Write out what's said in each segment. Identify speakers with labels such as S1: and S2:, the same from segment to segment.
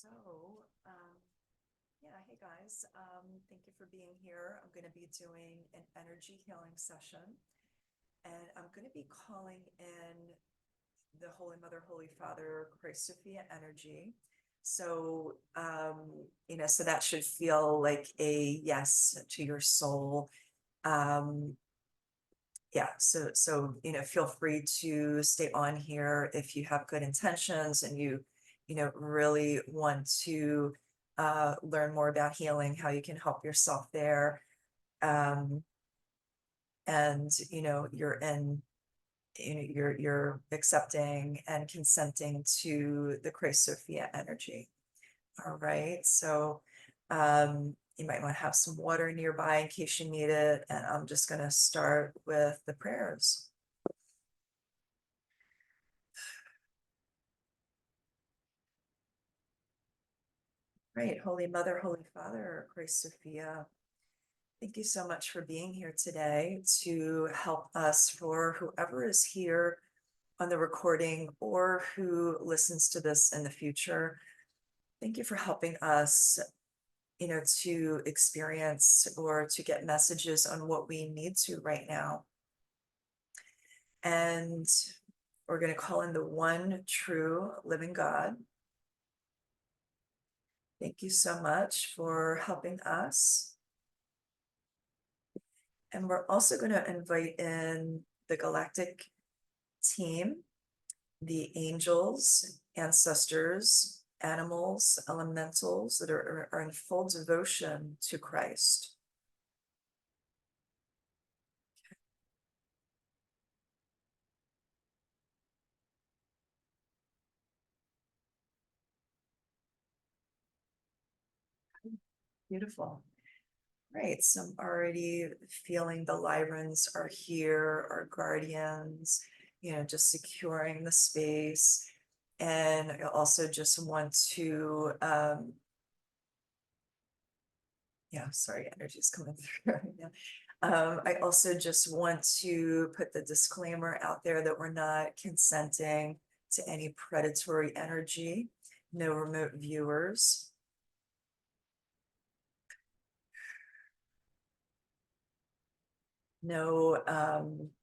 S1: So, um, yeah, hey guys, thank you for being here. I'm going to be doing an energy healing session, and I'm going to be calling in the Holy Mother, Holy Father, Christ Sophia energy. So, so that should feel like a yes to your soul. Um, yeah, so feel free to stay on here if you have good intentions and you really want to learn more about healing, how you can help yourself there. Um, and you're accepting and consenting to the Christ Sophia energy. All right, so you might want to have some water nearby in case you need it. And I'm just going to start with the prayers. Great. Holy Mother, Holy Father, Christ Sophia, thank you so much for being here today to help us, for whoever is here on the recording or who listens to this in the future. Thank you for helping us, to experience or to get messages on what we need to right now. And we're going to call in the one true living God. Thank you so much for helping us. And we're also going to invite in the galactic team, the angels, ancestors, animals, elementals that are in full devotion to Christ. Beautiful. Right, so I'm already feeling the Lyrans are here, our guardians, just securing the space. And I also just want to, sorry, energy's coming through right now. I also just want to put the disclaimer out there that we're not consenting to any predatory energy, no remote viewers. No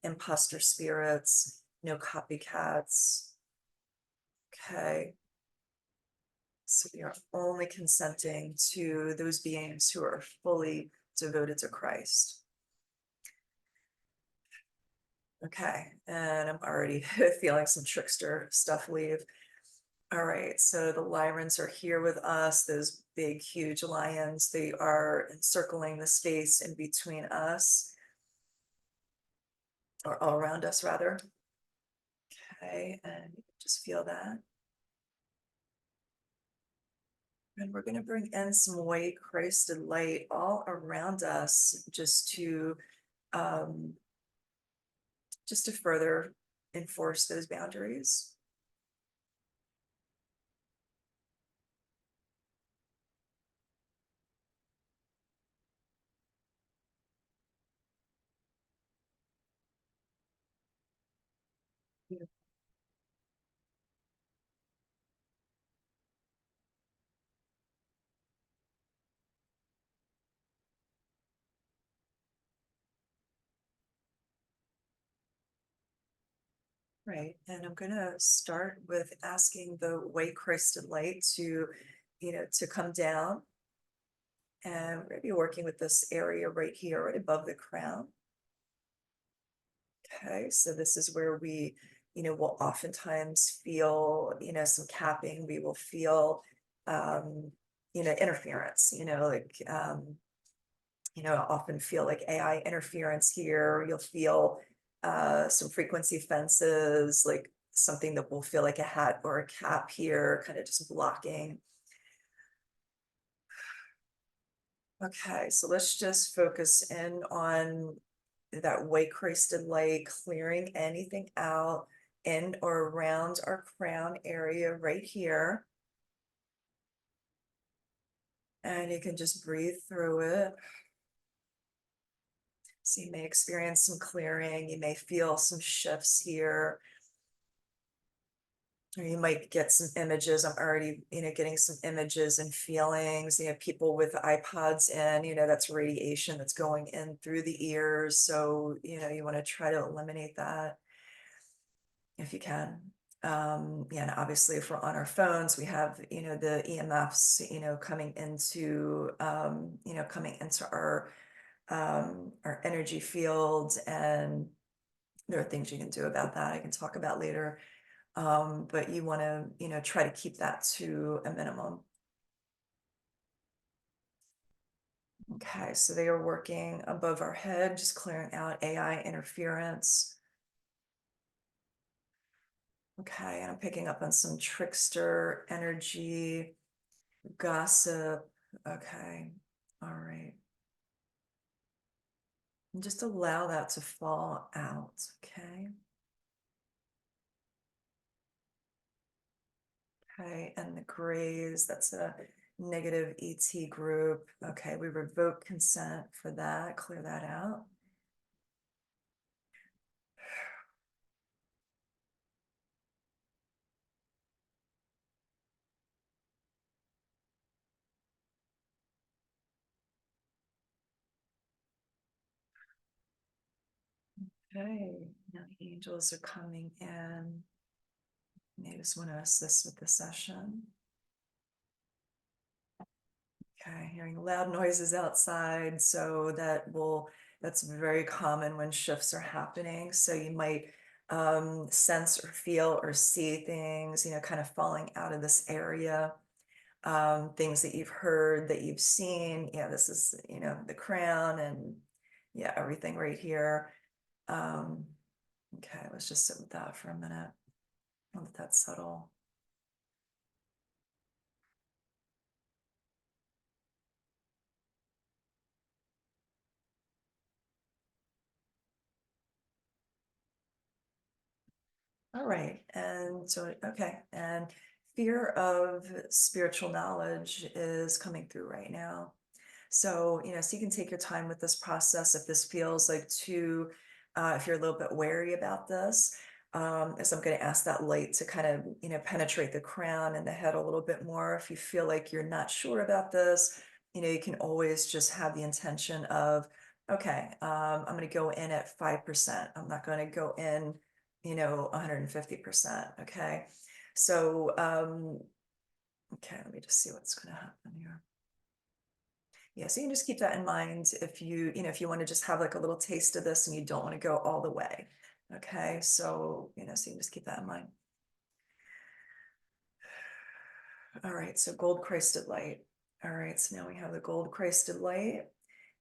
S1: imposter spirits, no copycats. Okay. So we are only consenting to those beings who are fully devoted to Christ. Okay, and I'm already feeling some trickster stuff leave. All right, so the Lyrans are here with us, those big, huge lions. They are encircling the space in between us, or all around us, rather. Okay, and you can just feel that. And we're going to bring in some white Christed light all around us um, just to further enforce those boundaries. Right, and I'm going to start with asking the white Christed light to come down. And we're going to be working with this area right here, right above the crown. Okay, so this is where we, will oftentimes feel, some capping. We will feel, interference, often feel like AI interference here. You'll feel some frequency fences, like something that will feel like a hat or a cap here, kind of just blocking. Okay, so let's just focus in on that white Christed light, clearing anything out in or around our crown area right here. And you can just breathe through it. So you may experience some clearing, you may feel some shifts here. Or you might get some images. I'm already, getting some images and feelings, people with iPods in, that's radiation that's going in through the ears. So, you want to try to eliminate that if you can. Yeah, and obviously if we're on our phones, we have, the EMFs, coming into our energy fields, and there are things you can do about that. I can talk about later. But you want to, try to keep that to a minimum. Okay, so they are working above our head, just clearing out AI interference. Okay, and I'm picking up on some trickster energy, gossip. Okay, all right. And just allow that to fall out, okay? Okay, and the grays, that's a negative ET group. Okay, we revoke consent for that, clear that out. Okay, now the angels are coming in. They just want to assist with the session. Okay, hearing loud noises outside, so that's very common when shifts are happening. So you might sense or feel or see things, kind of falling out of this area. Things that you've heard, that you've seen. Yeah, this is, the crown, and yeah, everything right here. Okay, let's just sit with that for a minute. I'll let that settle. All right, and so, okay, and fear of spiritual knowledge is coming through right now. So, so you can take your time with this process if this feels like if you're a little bit wary about this, as I'm going to ask that light to kind of, penetrate the crown and the head a little bit more. If you feel like you're not sure about this, you can always just have the intention of, okay, I'm going to go in at 5%. I'm not going to go in, 150%. Okay. So, okay, let me just see what's going to happen here. Yeah, so you can just keep that in mind if if you want to just have like a little taste of this and you don't want to go all the way. Okay, so, so you can just keep that in mind. All right, so gold crested light. All right, so now we have the gold crested light,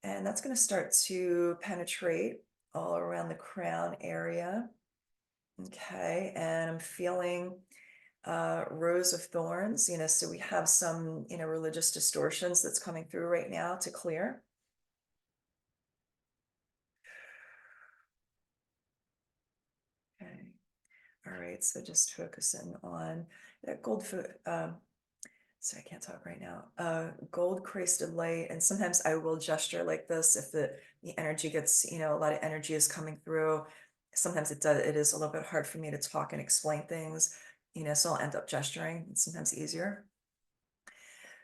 S1: and that's going to start to penetrate all around the crown area. Okay, and I'm feeling Rose of Thorns, so we have some, religious distortions that's coming through right now to clear. Okay. All right, so just focusing on that so I can't talk right now. Gold crested light, and sometimes I will gesture like this if the energy gets, a lot of energy is coming through. Sometimes it is a little bit hard for me to talk and explain things, so I'll end up gesturing. It's sometimes easier.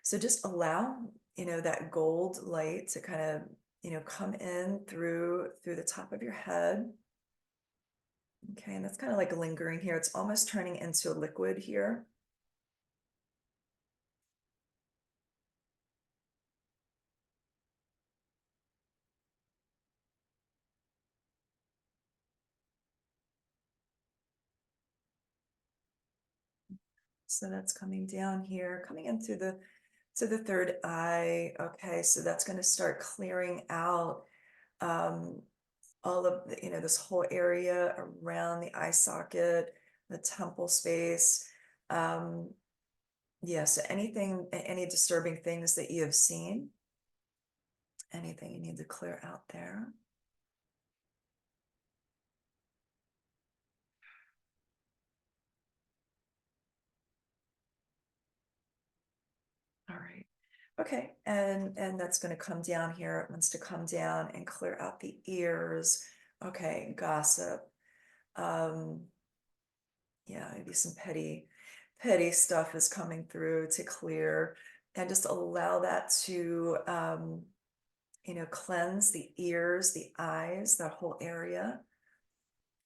S1: So just allow, that gold light to kind of, come in through the top of your head. Okay, and that's kind of like lingering here. It's almost turning into a liquid here. So that's coming down here, coming in through the third eye. Okay, so that's going to start clearing out all of the, this whole area around the eye socket, the temple space. Yeah, so any disturbing things that you have seen, anything you need to clear out there. All right. Okay, and that's going to come down here. It wants to come down and clear out the ears. Okay, gossip. Yeah, maybe some petty, petty stuff is coming through to clear, and just allow that to, cleanse the ears, the eyes, that whole area.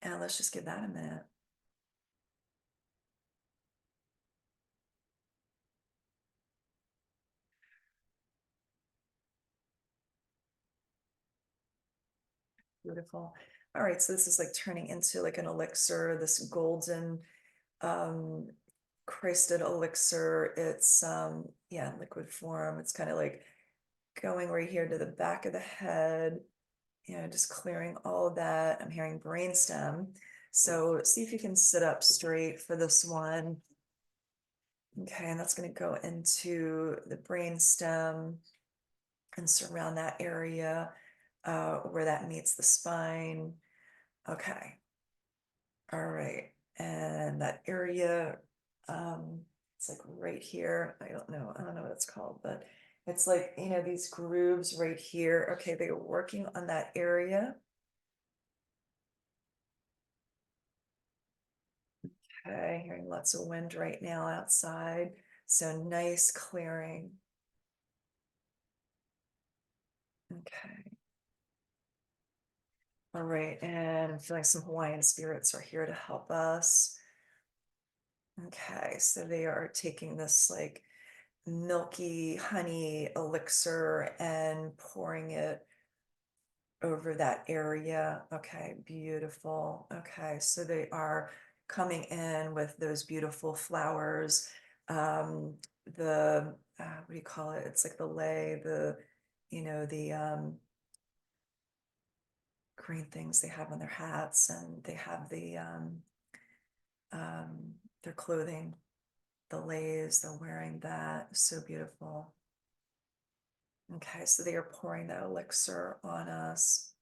S1: And let's just give that a minute. Beautiful. All right, so this is like turning into like an elixir, this golden um crystal elixir. It's yeah, in liquid form. It's kind of like going right here to the back of the head, just clearing all of that. I'm hearing brainstem. So see if you can sit up straight for this one. Okay, and that's going to go into the brainstem and surround that area where that meets the spine. Okay. All right. And that area, it's like right here. I don't know what it's called, but it's like, these grooves right here. Okay, they are working on that area. Okay, hearing lots of wind right now outside. So nice clearing. Okay. All right, and I'm feeling some Hawaiian spirits are here to help us. Okay, so they are taking this like milky honey elixir and pouring it over that area. Okay, beautiful. Okay, so they are coming in with those beautiful flowers. The what do you call it? It's like the lei, the green things they have on their hats, and they have um, their clothing, the leis, they're wearing that. So beautiful. Okay, so they are pouring that elixir on us.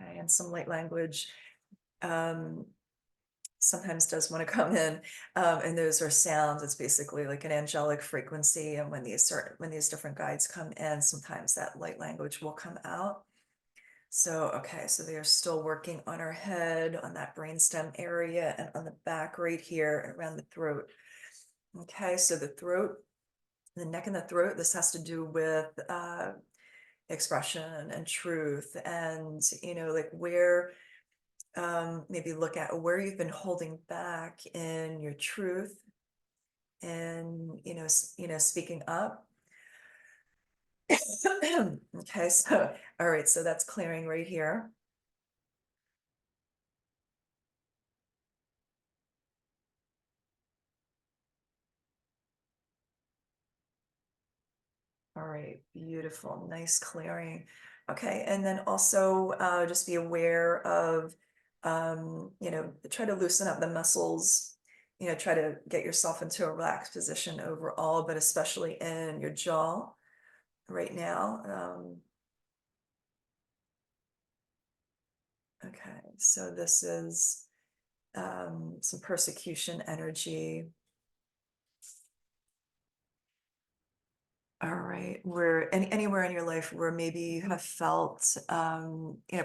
S1: Okay, and some light language um, sometimes does want to come in, and those are sounds. It's basically like an angelic frequency, and when these different guides come in, sometimes that light language will come out. So okay, so they are still working on our head, on that brainstem area, and on the back right here around the throat. Okay, so the throat, the neck and the throat, this has to do with expression and truth, and like where maybe look at where you've been holding back in your truth, and speaking up. Okay, so all right, so that's clearing right here. All right, beautiful, nice clearing. Okay, and then also just be aware of, try to loosen up the muscles, try to get yourself into a relaxed position overall, but especially in your jaw right now. Okay, so this is some persecution energy. All right, where anywhere in your life where maybe you have felt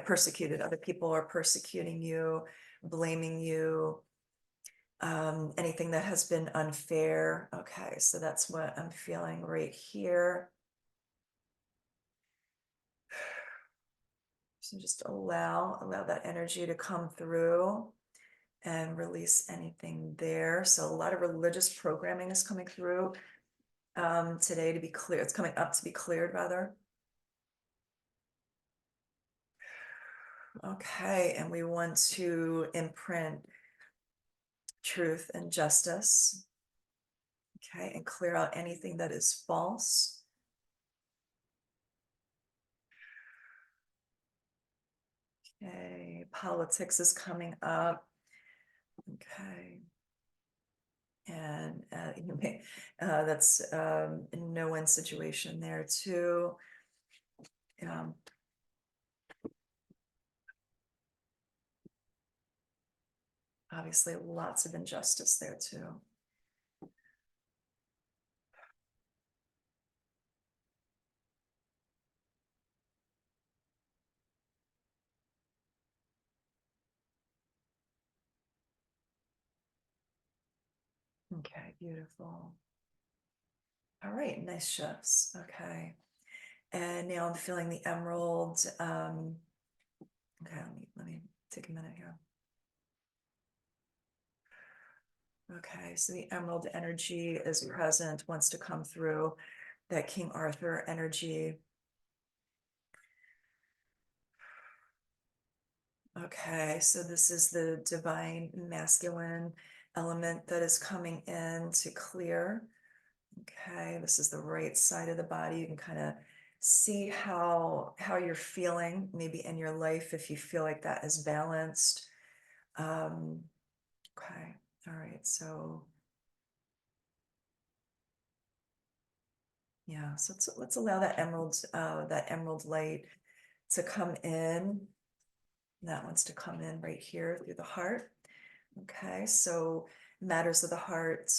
S1: persecuted, other people are persecuting you, blaming you, anything that has been unfair. Okay, so that's what I'm feeling right here. So just allow that energy to come through and release anything there. So a lot of religious programming is coming through today to be clear. It's coming up to be cleared rather. Okay, and we want to imprint truth and justice. Okay, and clear out anything that is false. Okay, politics is coming up. Okay. And that's a no-win situation there too. Obviously lots of injustice there too. Okay, beautiful. All right, nice shifts. Okay. And now I'm feeling the emerald. Okay, let me take a minute here. Okay, so the emerald energy is present, wants to come through that King Arthur energy. Okay, so this is the divine masculine element that is coming in to clear. Okay, this is the right side of the body. You can kind of see how you're feeling maybe in your life if you feel like that is balanced. Um, okay, all right, so yeah, so let's allow that emerald light to come in. That wants to come in right here through the heart. Okay, so matters of the heart,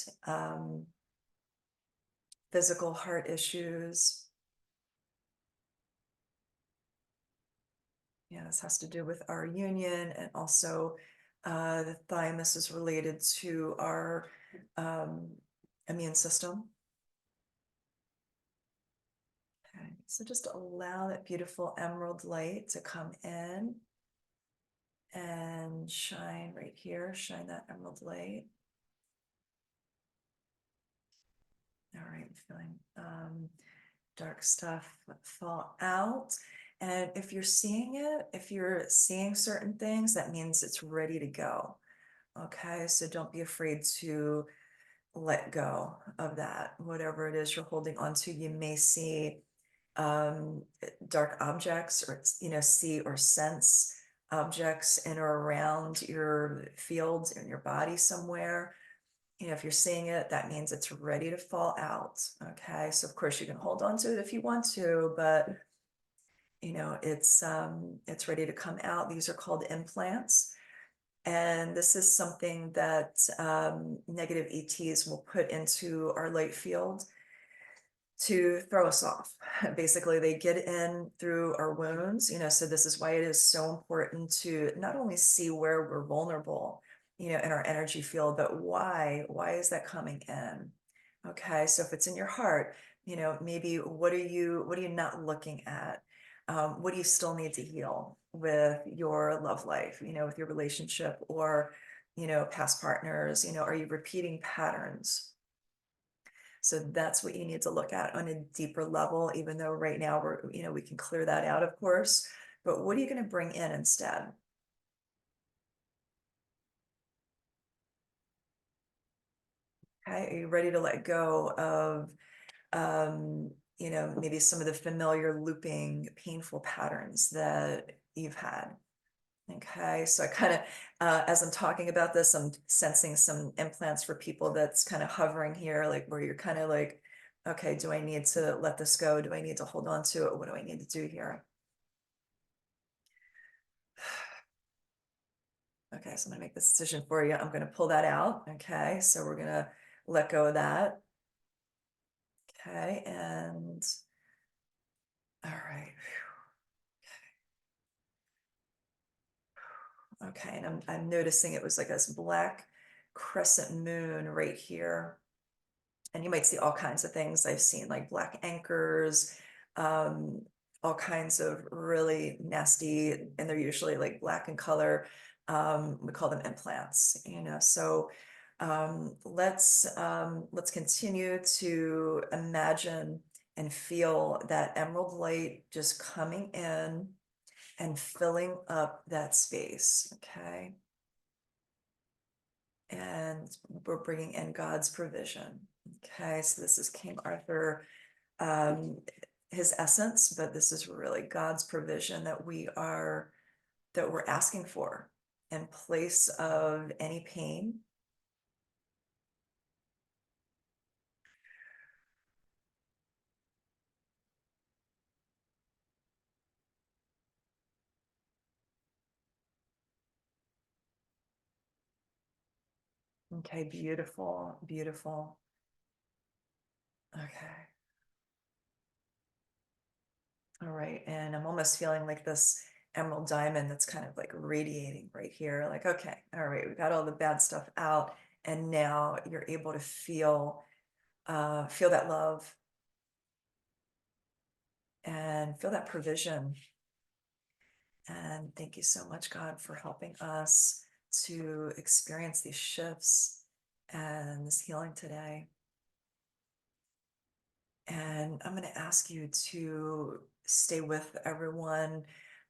S1: physical heart issues. Yeah, this has to do with our union, and also the thymus is related to our um, immune system. Okay, so just allow that beautiful emerald light to come in and shine right here, shine that emerald light. All right, I'm feeling dark stuff fall out. And if you're seeing it, if you're seeing certain things, that means it's ready to go. Okay, so don't be afraid to let go of that. Whatever it is you're holding onto, you may see dark objects, or see or sense objects in or around your field in your body somewhere. If you're seeing it, that means it's ready to fall out. Okay, so of course you can hold on to it if you want to, but it's ready to come out. These are called implants. And this is something that negative ETs will put into our light field to throw us off. Basically, they get in through our wounds, so this is why it is so important to not only see where we're vulnerable, in our energy field, but why is that coming in? Okay, so if it's in your heart, maybe what are you not looking at? What do you still need to heal with your love life, with your relationship, or past partners? Are you repeating patterns? So that's what you need to look at on a deeper level, even though right now we can clear that out, of course, but what are you going to bring in instead? Okay, are you ready to let go of, maybe some of the familiar looping, painful patterns that you've had? Okay, so I kind of, as I'm talking about this, I'm sensing some implants for people that's kind of hovering here, like where you're kind of like, okay, do I need to let this go? Do I need to hold on to it? What do I need to do here? Okay, so I'm gonna make this decision for you. I'm gonna pull that out. Okay, so we're gonna let go of that. Okay, and all right. Okay, and I'm noticing it was like this black crescent moon right here. And you might see all kinds of things. I've seen like black anchors, um, all kinds of really nasty, and they're usually like black in color. We call them implants, So let's continue to imagine and feel that emerald light just coming in and filling up that space. Okay. And we're bringing in God's provision. Okay, so this is King Arthur, um, his essence, but this is really God's provision that we're asking for in place of any pain. Okay, beautiful, beautiful. Okay. All right, and I'm almost feeling like this emerald diamond that's kind of like radiating right here. Like, okay, all right, we got all the bad stuff out, And now you're able to feel that love and feel that provision. And thank you so much, God, for helping us to experience these shifts and this healing today. And I'm going to ask you to stay with everyone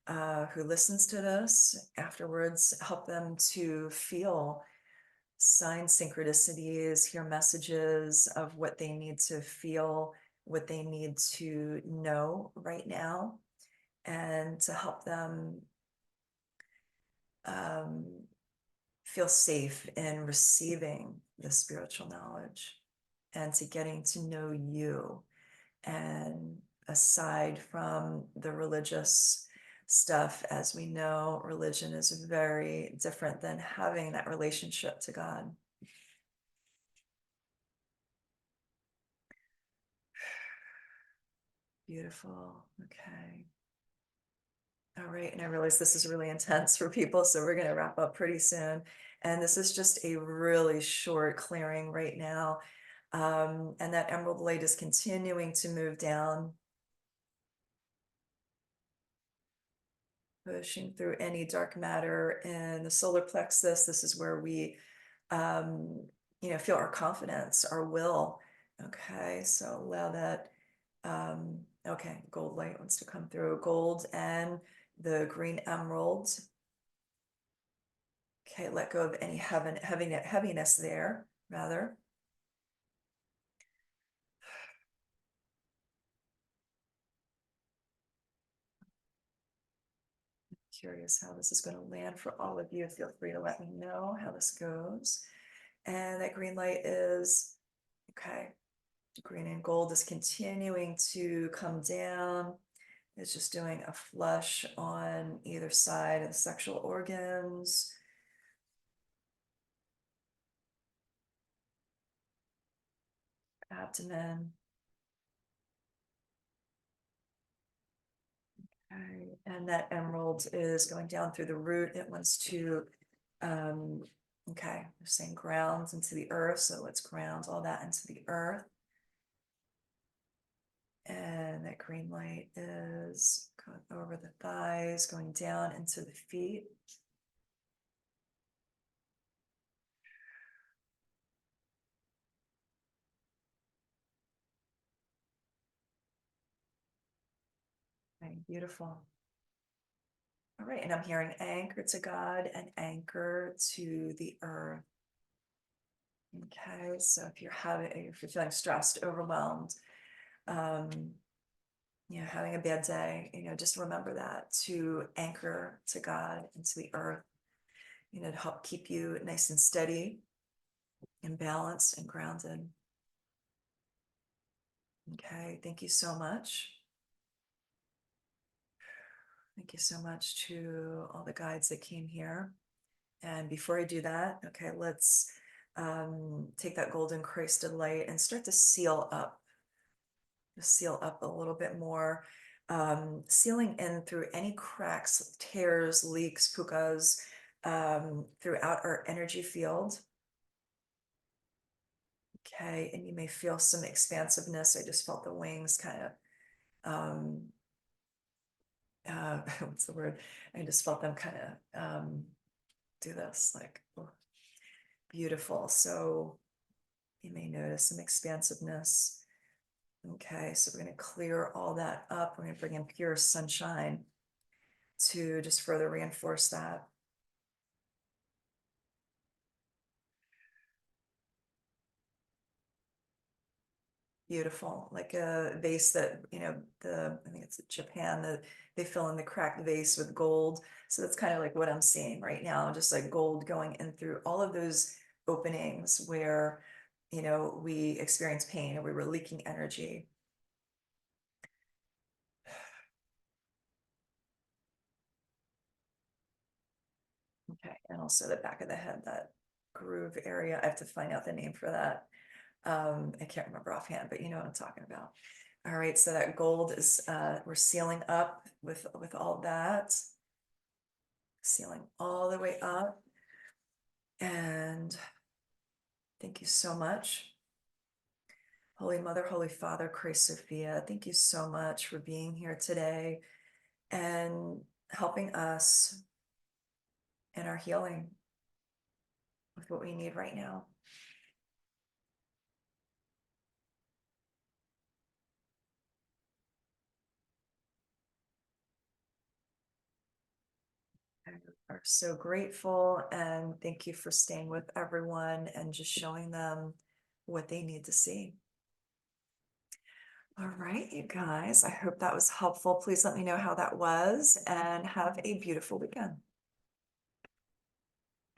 S1: who listens to this afterwards, help them to feel signs, synchronicities, hear messages of what they need to feel, what they need to know right now, and to help them um, feel safe in receiving the spiritual knowledge and to getting to know you. And aside from the religious stuff, as we know, religion is very different than having that relationship to God. Beautiful. Okay. All right. And I realize this is really intense for people, so we're going to wrap up pretty soon. And this is just a really short clearing right now. And that emerald light is continuing to move down, pushing through any dark matter in the solar plexus. This is where we, um, feel our confidence, our will. Okay. So allow that. Okay. Gold light wants to come through. Gold and the green emerald. Okay, let go of any heaviness there, rather. Curious how this is going to land for all of you. Feel free to let me know how this goes. And that green light is, okay, green and gold is continuing to come down. It's just doing a flush on either side of the sexual organs. Abdomen. Okay. And that emerald is going down through the root. It wants to, okay, they're saying grounds into the earth. So let's ground all that into the earth. And that green light is going over the thighs, going down into the feet. Okay, beautiful. All right, and I'm hearing anchor to God and anchor to the earth. Okay, so if you're feeling stressed, overwhelmed, um, having a bad day, just remember that to anchor to God and to the earth, to help keep you nice and steady and balanced and grounded. Okay, thank you so much. Thank you so much to all the guides that came here. And before I do that, okay, let's take that golden crystal light and start to seal up a little bit more, sealing in through any cracks, tears, leaks, pukas, throughout our energy field. Okay, and you may feel some expansiveness. I just felt the wings kind of, what's the word? I just felt them kind of do this, like, oh, beautiful. So you may notice some expansiveness. Okay, so we're going to clear all that up. We're going to bring in pure sunshine to just further reinforce that. Beautiful, like a vase that, I think it's Japan, that they fill in the cracked vase with gold. So that's kind of like what I'm seeing right now, just like gold going in through all of those openings where, we experience pain or we were leaking energy. Okay, and also the back of the head, that groove area. I have to find out the name for that. I can't remember offhand, but you know what I'm talking about. All right, so that gold is, we're sealing up with all that, sealing all the way up, and Thank you so much. Holy Mother, Holy Father, Christ Sophia, thank you so much for being here today and helping us in our healing with what we need right now. I are so grateful, and thank you for staying with everyone and just showing them what they need to see. All right, you guys, I hope that was helpful. Please let me know how that was and have a beautiful weekend.